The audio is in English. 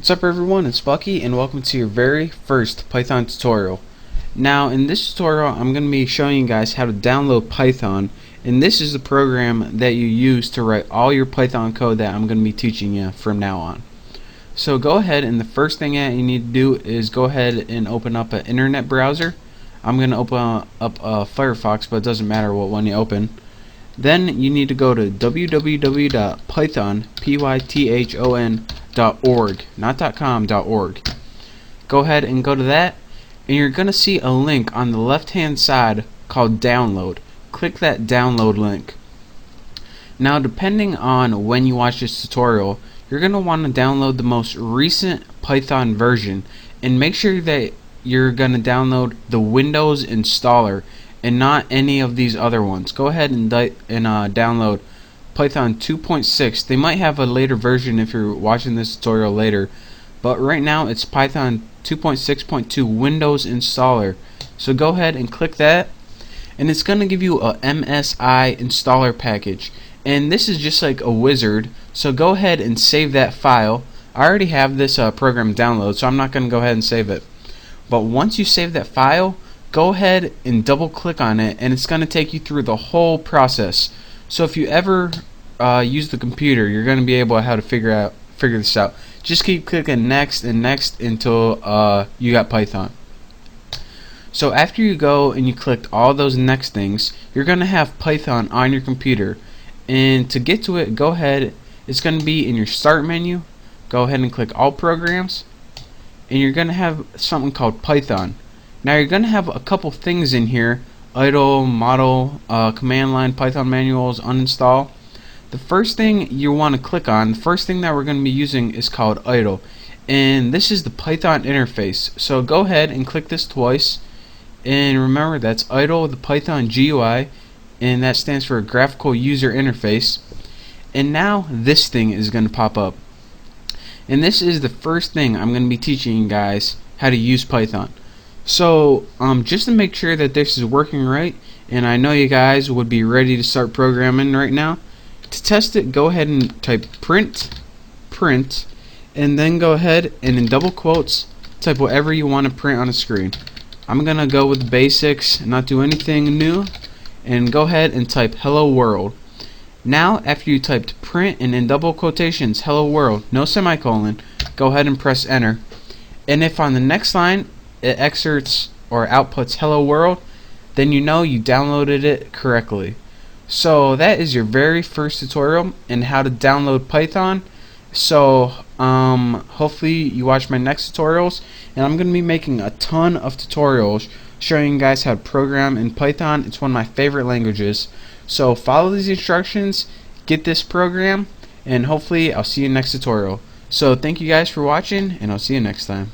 What's up everyone, it's Bucky and welcome to your very first Python tutorial. Now in this tutorial I'm going to be showing you guys how to download Python, and this is the program that you use to write all your Python code that I'm going to be teaching you from now on. So go ahead, and the first thing that you need to do is go ahead and open up an internet browser. I'm going to open up Firefox, but it doesn't matter what one you open. Then you need to go to www.python.org, not .com, .org. Go ahead and go to that, and you're going to see a link on the left hand side called download. Click that download link. Now depending on when you watch this tutorial, you're going to want to download the most recent Python version, and make sure that you're going to download the Windows installer and not any of these other ones. Go ahead and download Python 2.6. They might have a later version if you're watching this tutorial later, but right now it's Python 2.6.2 Windows installer. So go ahead and click that, and it's going to give you a MSI installer package, and this is just like a wizard. So go ahead and save that file. I already have this program downloaded, so I'm not going to go ahead and save it. But once you save that file, go ahead and double click on it, and it's going to take you through the whole process. So if you ever use the computer, you're going to be able to figure this out. Just keep clicking next and next until you got Python. So after you go and you clicked all those next things, you're going to have Python on your computer, and to get to it, go ahead, it's going to be in your start menu. Go ahead and click all programs, and you're going to have something called Python. Now you're going to have a couple things in here: idle, model, command line, Python manuals, uninstall. The first thing you want to click on, the first thing that we're going to be using is called idle, and this is the Python interface. So go ahead and click this twice, and remember that's idle, the Python GUI, and that stands for graphical user interface. And now this thing is going to pop up, and this is the first thing I'm going to be teaching you guys how to use Python. So just to make sure that this is working right, and I know you guys would be ready to start programming right now, to test it, go ahead and type print, and then go ahead and in double quotes type whatever you want to print on the screen. I'm gonna go with basics and not do anything new, and go ahead and type hello world. Now after you typed print and in double quotations hello world, no semicolon, go ahead and press enter. And if on the next line it excerpts or outputs hello world, then you know you downloaded it correctly. So that is your very first tutorial in how to download Python. So hopefully you watch my next tutorials, and I'm going to be making a ton of tutorials showing you guys how to program in Python. It's one of my favorite languages. So follow these instructions, get this program, and hopefully I'll see you next tutorial. So thank you guys for watching, and I'll see you next time.